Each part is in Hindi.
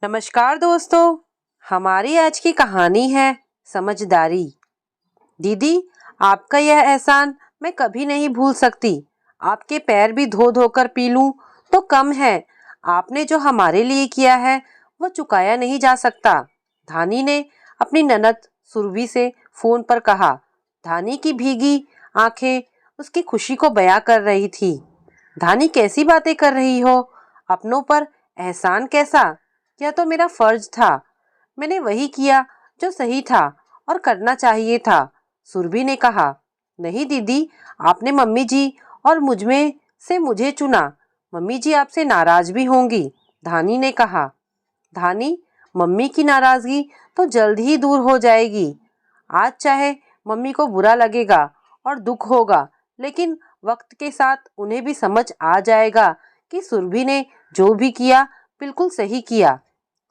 नमस्कार दोस्तों, हमारी आज की कहानी है समझदारी। दीदी, आपका यह एहसान मैं कभी नहीं भूल सकती। आपके पैर भी धो धोकर पी लूं तो कम है। आपने जो हमारे लिए किया है वो चुकाया नहीं जा सकता। धानी ने अपनी ननद सुरभि से फोन पर कहा। धानी की भीगी आंखें उसकी खुशी को बयां कर रही थी। धानी, कैसी बातें कर रही हो? अपनों पर एहसान कैसा? यह तो मेरा फर्ज था। मैंने वही किया जो सही था और करना चाहिए था। सुरभि ने कहा। नहीं दीदी, आपने मम्मी जी और मुझ में से मुझे चुना। मम्मी जी आपसे नाराज भी होंगी, धानी ने कहा। धानी, मम्मी की नाराजगी तो जल्द ही दूर हो जाएगी। आज चाहे मम्मी को बुरा लगेगा और दुख होगा, लेकिन वक्त के साथ उन्हें भी समझ आ जाएगा कि सुरभि ने जो भी किया बिल्कुल सही किया।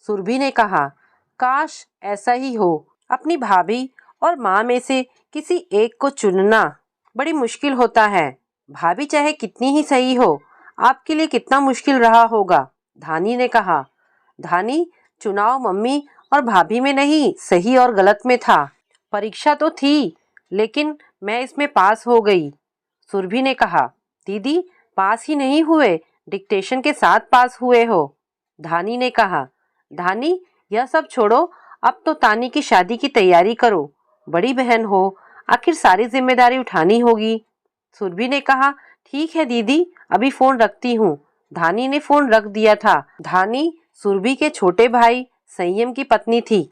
सुरभि ने कहा, काश ऐसा ही हो। अपनी भाभी और माँ में से किसी एक को चुनना बड़ी मुश्किल होता है। भाभी चाहे कितनी ही सही हो, आपके लिए कितना मुश्किल रहा होगा, धानी ने कहा। धानी, चुनाव मम्मी और भाभी में नहीं, सही और गलत में था। परीक्षा तो थी, लेकिन मैं इसमें पास हो गई, सुरभि ने कहा। दीदी, पास ही नहीं हुए, डिक्टेशन के साथ पास हुए हो, धानी ने कहा। धानी, यह सब छोड़ो, अब तो तानी की शादी की तैयारी करो। बड़ी बहन हो, आखिर सारी जिम्मेदारी उठानी होगी, सुरभि ने कहा। ठीक है दीदी, अभी फोन रखती हूँ। धानी ने फोन रख दिया था। धानी सुरभि के छोटे भाई संयम की पत्नी थी।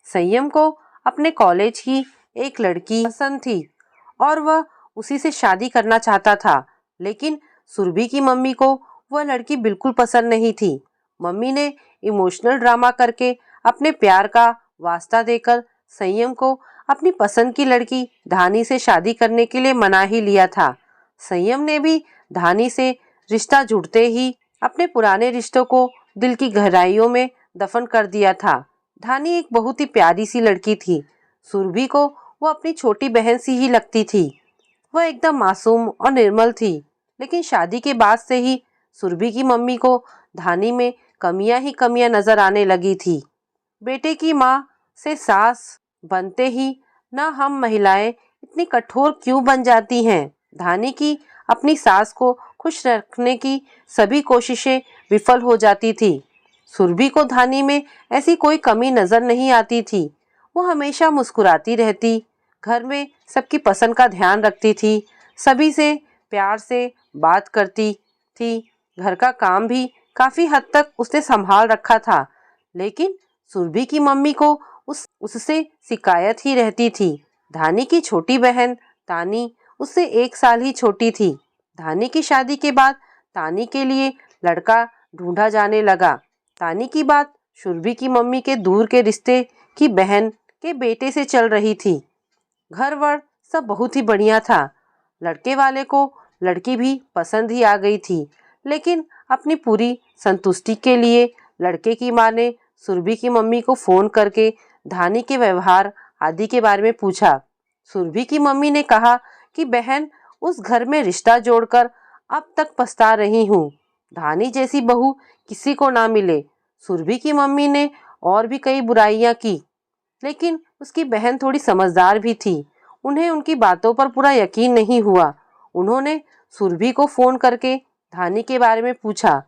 संयम को अपने कॉलेज की एक लड़की पसंद थी और वह उसी से शादी करना चाहता था, लेकिन सुरभि की मम्मी को वह लड़की बिल्कुल पसंद नहीं थी। मम्मी ने इमोशनल ड्रामा करके अपने प्यार का वास्ता देकर संयम को अपनी पसंद की लड़की धानी से शादी करने के लिए मना ही लिया था। संयम ने भी धानी से रिश्ता जुड़ते ही अपने पुराने रिश्तों को दिल की गहराइयों में दफन कर दिया था। धानी एक बहुत ही प्यारी सी लड़की थी। सुरभि को वो अपनी छोटी बहन सी ही लगती थी। वह एकदम मासूम और निर्मल थी, लेकिन शादी के बाद से ही सुरभि की मम्मी को धानी में कमियां ही कमियां नजर आने लगी थी। बेटे की माँ से सास बनते ही न हम महिलाएं इतनी कठोर क्यों बन जाती हैं। धानी की अपनी सास को खुश रखने की सभी कोशिशें विफल हो जाती थी। सुरभि को धानी में ऐसी कोई कमी नजर नहीं आती थी। वो हमेशा मुस्कुराती रहती, घर में सबकी पसंद का ध्यान रखती थी, सभी से प्यार से बात करती थी। घर का काम भी काफी हद तक उसने संभाल रखा था, लेकिन सुरभि की मम्मी को उससे शिकायत ही रहती थी। धानी की छोटी बहन तानी उससे 1 साल ही छोटी थी। धानी की शादी के बाद तानी के लिए लड़का ढूंढा जाने लगा। तानी की बात सुरभि की मम्मी के दूर के रिश्ते की बहन के बेटे से चल रही थी। घर वर सब बहुत ही बढ़िया था। लड़के वाले को लड़की भी पसंद ही आ गई थी, लेकिन अपनी पूरी संतुष्टि के लिए लड़के की माँ ने सुरभि की मम्मी को फोन करके धानी के व्यवहार आदि के बारे में पूछा। सुरभि की मम्मी ने कहा कि बहन, उस घर में रिश्ता जोड़कर अब तक पछता रही हूँ। धानी जैसी बहू किसी को ना मिले। सुरभि की मम्मी ने और भी कई बुराइयां की, लेकिन उसकी बहन थोड़ी समझदार भी थी। उन्हें उनकी बातों पर पूरा यकीन नहीं हुआ। उन्होंने सुरभि को फोन करके धानी के बारे में पूछा।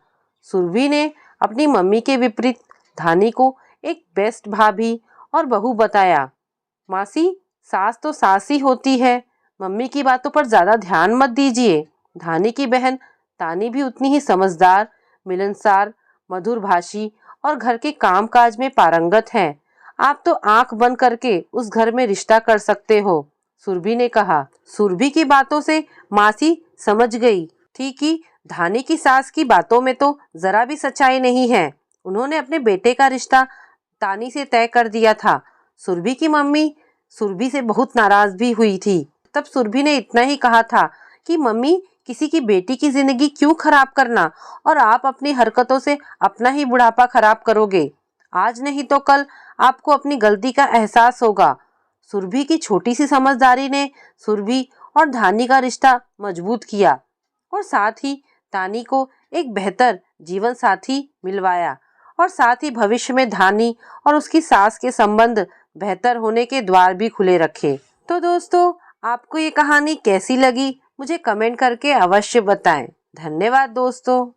सुरभि ने अपनी मम्मी के विपरीत धानी को एक बेस्ट भाभी और बहू बताया। मासी, सास तो सास ही होती है, मम्मी की बातों पर ज्यादा ध्यान मत दीजिए। धानी की बहन तानी भी उतनी ही समझदार, मिलनसार, मधुरभाषी और घर के कामकाज में पारंगत है। आप तो आंख बंद करके उस घर में रिश्ता कर सकते हो, सुरभि ने कहा। सुरभि की बातों से मासी समझ गई थी कि धानी की सास की बातों में तो जरा भी सच्चाई नहीं है। उन्होंने अपने बेटे का रिश्ता तानी से तय कर दिया था। सुरभि की मम्मी सुरभि से बहुत नाराज भी हुई थी। तब सुरभि ने इतना ही कहा था कि मम्मी, किसी की बेटी की जिंदगी क्यों खराब करना, और आप अपनी हरकतों से अपना ही बुढ़ापा खराब करोगे। आज नहीं तो कल आपको अपनी गलती का एहसास होगा। सुरभि की छोटी सी समझदारी ने सुरभि और धानी का रिश्ता मजबूत किया और साथ ही तानी को एक बेहतर जीवन साथी मिलवाया। और साथ ही भविष्य में धानी और उसकी सास के संबंध बेहतर होने के द्वार भी खुले रखे। तो दोस्तों, आपको ये कहानी कैसी लगी मुझे कमेंट करके अवश्य बताएं। धन्यवाद दोस्तों।